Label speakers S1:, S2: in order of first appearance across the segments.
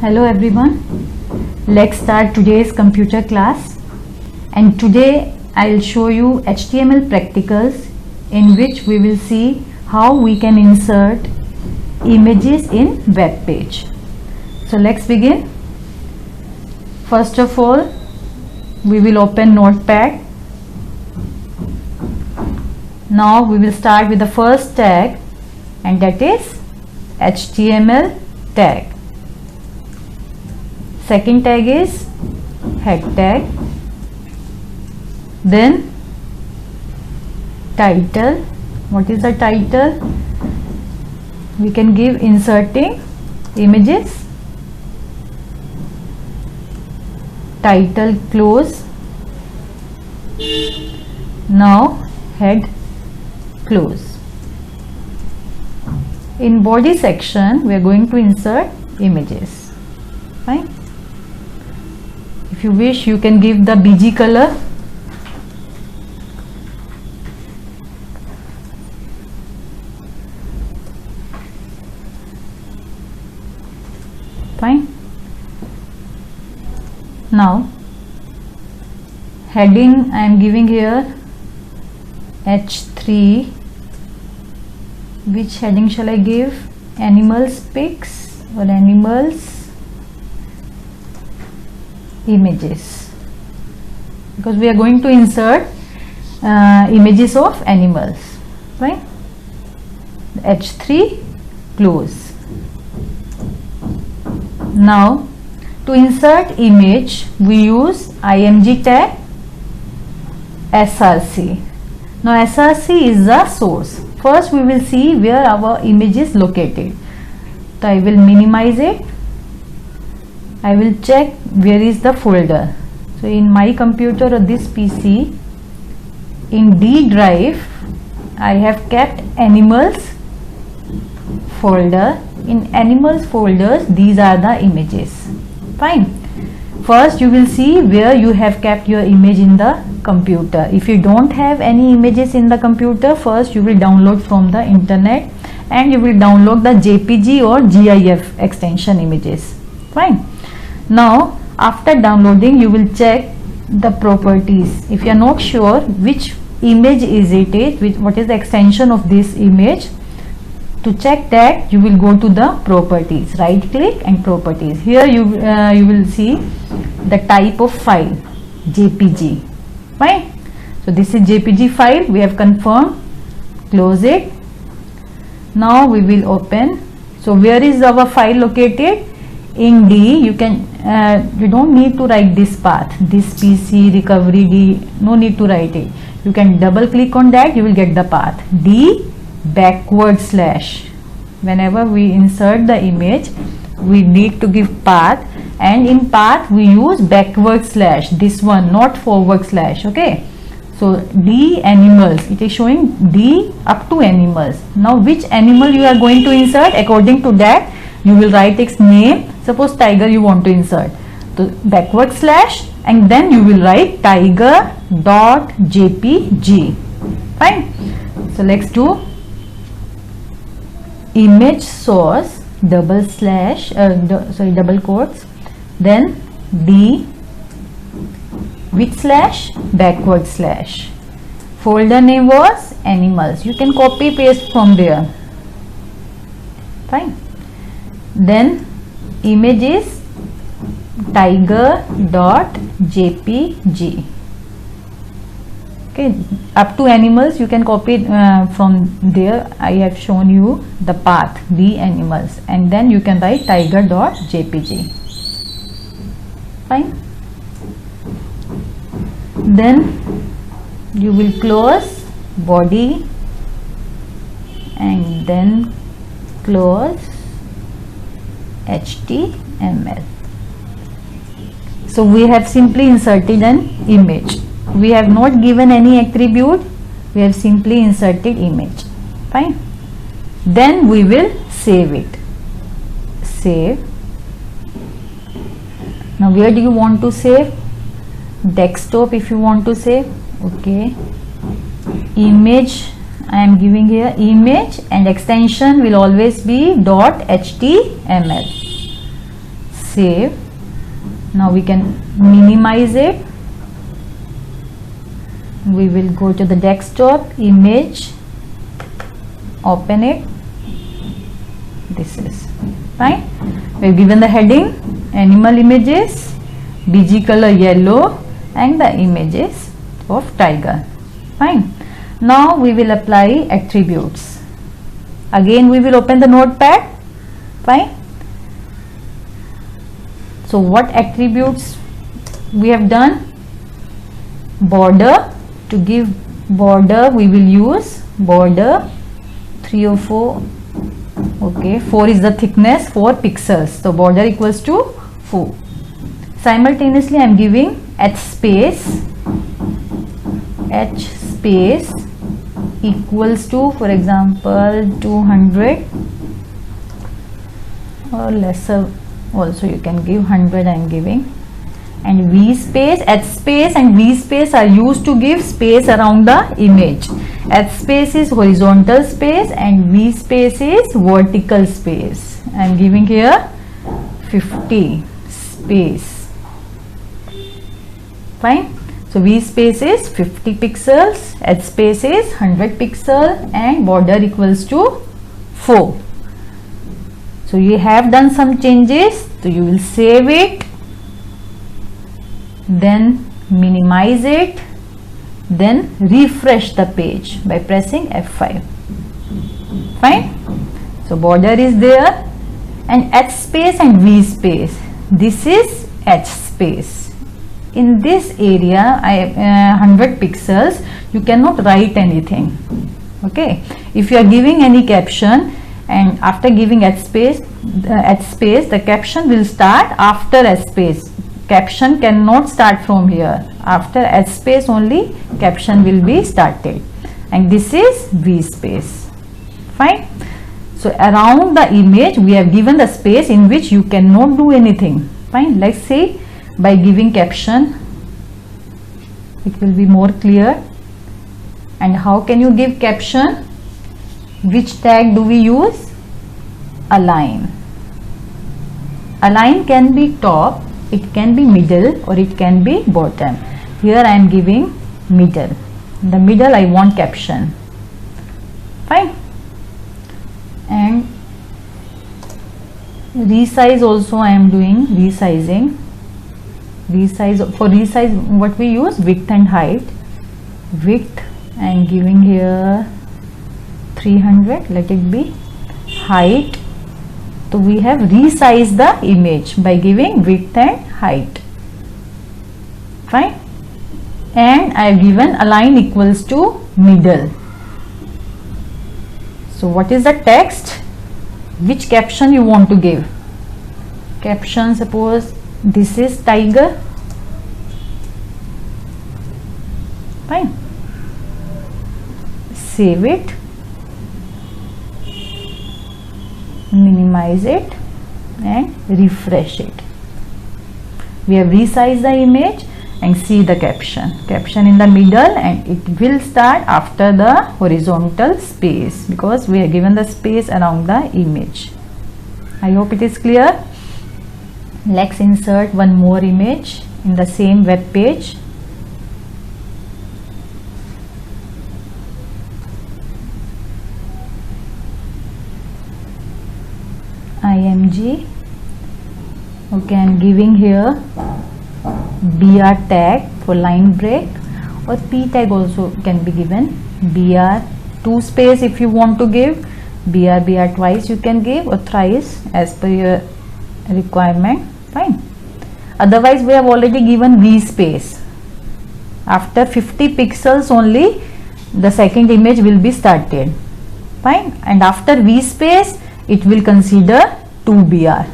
S1: Hello everyone, let's start today's computer class, and today I'll show you HTML practicals in which we will see how we can insert images in web page. So let's begin. First of all, we will open Notepad. Now we will start with the first tag, and that is HTML tag. Second tag is head tag, then title. What is the title? We can give inserting images, title close. Now head close. In body section we are going to insert images. Fine. If you wish, you can give the BG color. Fine. Now heading I am giving here H3. Which heading shall I give? Animals pics or animals images, because we are going to insert images of animals, right? H3 close. Now to insert image we use img tag src. Now src is the source. First we will see where our image is located. So I will minimize it. I will check where is the folder. So in my computer or this PC, in D drive I have kept animals folder. In animals folders these are the images. Fine. First you will see where you have kept your image in the computer. If you don't have any images in the computer, first you will download from the internet and you will download the JPG or GIF extension images. Fine. Now after downloading you will check the properties. If you are not sure which image is it, what is the extension of this image, to check that you will go to the properties, right click and properties. Here you will see the type of file, JPG. Fine. So this is JPG file. We have confirmed. Close it. Now we will open. So where is our file located? In D. You can you don't need to write this path, this PC recovery D, no need to write it. You can double click on that, you will get the path D /. Whenever we insert the image we need to give path, and in path we use /, this one, not /. Okay, so D animals, it is showing D up to animals. Now which animal you are going to insert, according to that you will write its name. Suppose tiger you want to insert, so /, and then you will write tiger.jpg. Fine. So let's do image source double quotes, then D with /, folder name was animals. You can copy paste from there. Fine. Then image is tiger.jpg. Okay, up to animals you can copy from there. I have shown you the path D animals, and then you can write tiger.jpg. Fine. Then you will close body and then close HTML. So we have simply inserted an image. We have not given any attribute, we have simply inserted image. Fine. Then we will save it. Save. Now where do you want to save? Desktop if you want to save. Okay. Image I am giving here image and extension will always be .html. save. Now we can minimize it. We will go to the desktop, image, open it. This is fine. We have given the heading animal images, BG color yellow, and the images of tiger. Fine. Now we will apply attributes. Again we will open the notepad. Fine. So what attributes we have done? Border. To give border we will use border 3 or 4. Okay, 4 is the thickness, 4 pixels. So border equals to 4. Simultaneously I am giving h space equals to, for example, 200 or lesser also you can give, 100 I am giving. And V space, H space and V space are used to give space around the image. H space is horizontal space and V space is vertical space. I am giving here 50 space. Fine. So V space is 50 pixels, H space is 100 pixel, and border equals to 4. So you have done some changes, so you will save it, then minimize it, then refresh the page by pressing F5. Fine. So border is there, and H space and V space, this is H space. In this area 100 pixels you cannot write anything. Okay, if you are giving any caption and after giving H space the caption will start after H space. Caption cannot start from here. After H space only caption will be started, and this is V space. Fine. So around the image we have given the space in which you cannot do anything. Fine. Let's say by giving caption it will be more clear. And how can you give caption? Which tag do we use? Align. Align can be top, it can be middle, or it can be bottom. Here I am giving middle. In the middle I want caption. Fine. And resize also I am doing resizing. For resize what we use? Width and height. Width I am giving here 300, let it be. Height, so we have resized the image by giving width and height. Fine. And I have given align equals to middle. So what is the text? Which caption you want to give? Caption, suppose this is tiger. Fine. Save it, minimize it, and refresh it. We have resized the image and see the caption in the middle, and it will start after the horizontal space because we have given the space around the image. I hope it is clear. Let's insert one more image in the same web page. IMG. Okay, I am giving here BR tag for line break, or P tag also can be given. BR 2 space if you want to give, BR twice you can give, or thrice as per your requirement. Fine. Otherwise we have already given V space. After 50 pixels only the second image will be started. Fine. And after V space it will consider 2 BR,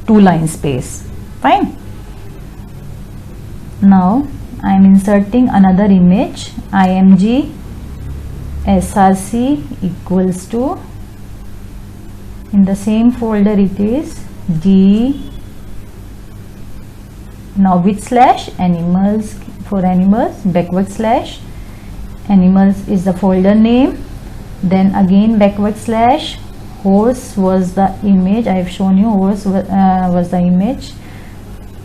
S1: 2 line space. Fine. Now I am inserting another image. IMG SRC equals to, in the same folder it is D. Now with slash animals, for animals, backward slash animals is the folder name, then again backward slash horse was the image. I have shown you horse was the image.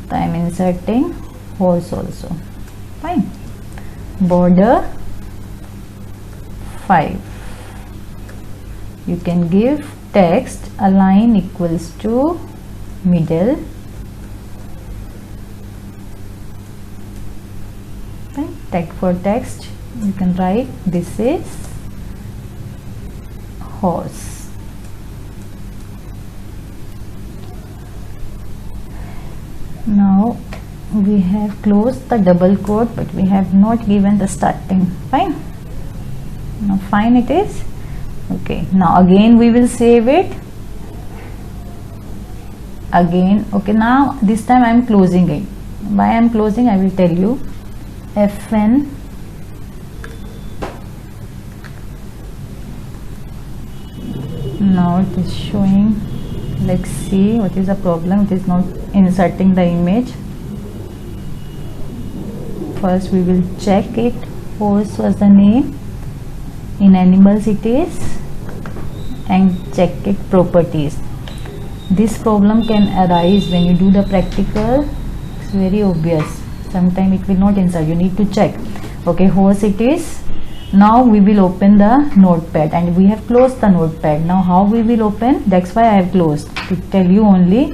S1: So I am inserting horse also. Fine. Border 5. You can give text align equals to middle. Fine. Tag for text you can write this is horse. Now we have closed the double quote, but we have not given the starting. Fine. Now fine it is. Okay, now again we will save it again. Okay, now this time I am closing it. Why I am closing I will tell you. Fn now it is showing. Let's see what is the problem. It is not inserting the image. First we will check it. Horse was the name, in animals it is, and check it properties. This problem can arise when you do the practical. It's very obvious. Sometimes it will not insert, you need to check. Okay, horse it is. Now we will open the notepad, and we have closed the notepad. Now how we will open? That's why I have closed, to tell you only.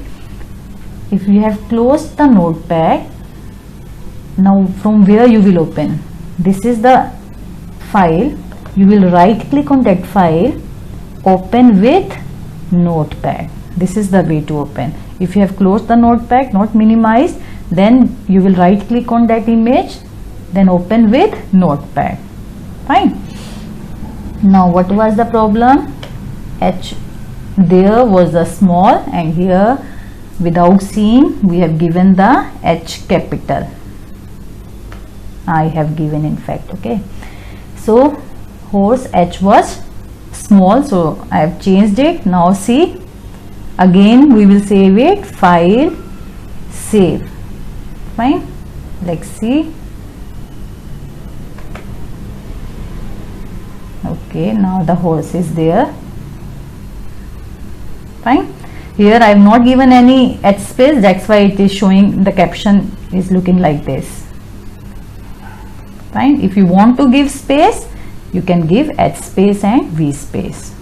S1: If you have closed the notepad, now from where you will open? This is the file. You will right click on that file, open with notepad. This is the way to open. If you have closed the notepad, not minimized, then you will right click on that image, then open with notepad. Fine. Now what was the problem? H there was the small, and here without seeing we have given the H capital. I have given in fact. Okay, so horse H was small, so I have changed it. Now see, again we will save it. File, save. Fine. Let's see. Okay, now the horse is there. Fine. Here I have not given any H space, that's why it is showing, the caption is looking like this. Fine. If you want to give space, you can give H space and V space.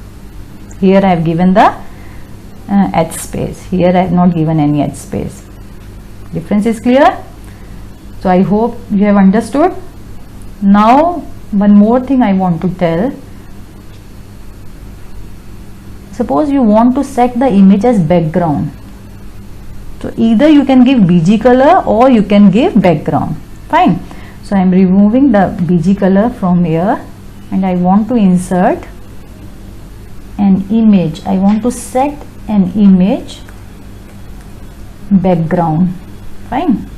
S1: Here I have given the H space. Here I have not given any H space. Difference is clear? So I hope you have understood. Now one more thing I want to tell. Suppose you want to set the image as background. So either you can give BG color or you can give background. Fine. So I am removing the BG color from here, and I want to insert an image. I want to set an image background. Fine.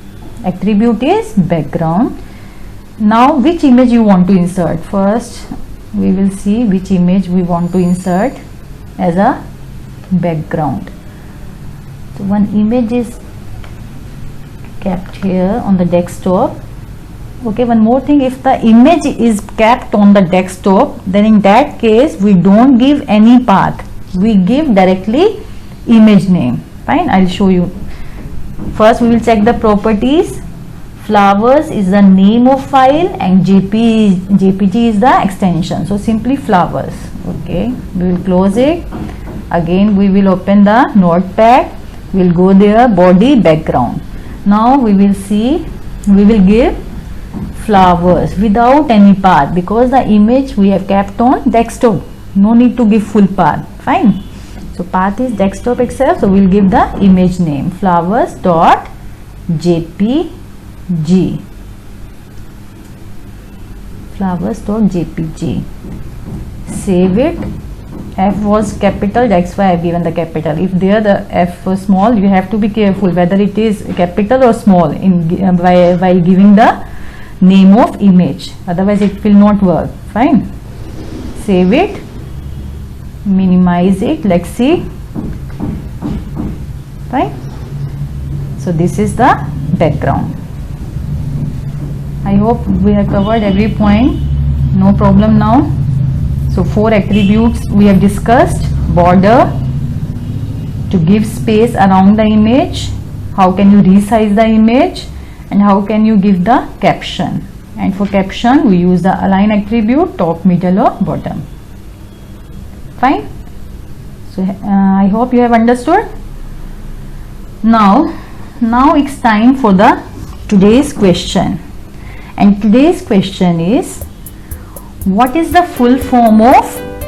S1: Attribute is background. Now which image you want to insert? First we will see which image we want to insert as a background. So one image is kept here on the desktop. Okay, one more thing, if the image is kept on the desktop, then in that case we don't give any path, we give directly image name. Fine, I'll show you. First we will check the properties. Flowers is the name of file and JPG is the extension. So simply flowers. Okay, we will close it. Again we will open the notepad. We will go there, body, background. Now we will see, we will give flowers without any path, because the image we have kept on desktop. No need to give full path. Fine. So path is desktop itself. So we will give the image name flowers dot JPG. Flowers.jpg. Save it. F was capital, that's why I have given the capital. If there the F was small, you have to be careful whether it is capital or small in while giving the name of image, otherwise it will not work. Fine. Save it, minimize it. Let's see. Fine. So this is the background. I hope we have covered every point. No problem now. So 4 attributes we have discussed. border to give space around the image, how can you resize the image, and how can you give the caption. And for caption we use the align attribute, top, middle or bottom. Fine. So I hope you have understood. Now it's time for the today's question, and today's question is, what is the full form of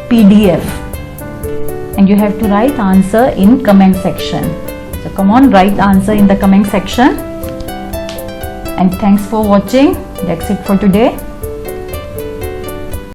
S1: PDF? And you have to write answer in comment section. So come on, write answer in the comment section. And thanks for watching. That's it for today.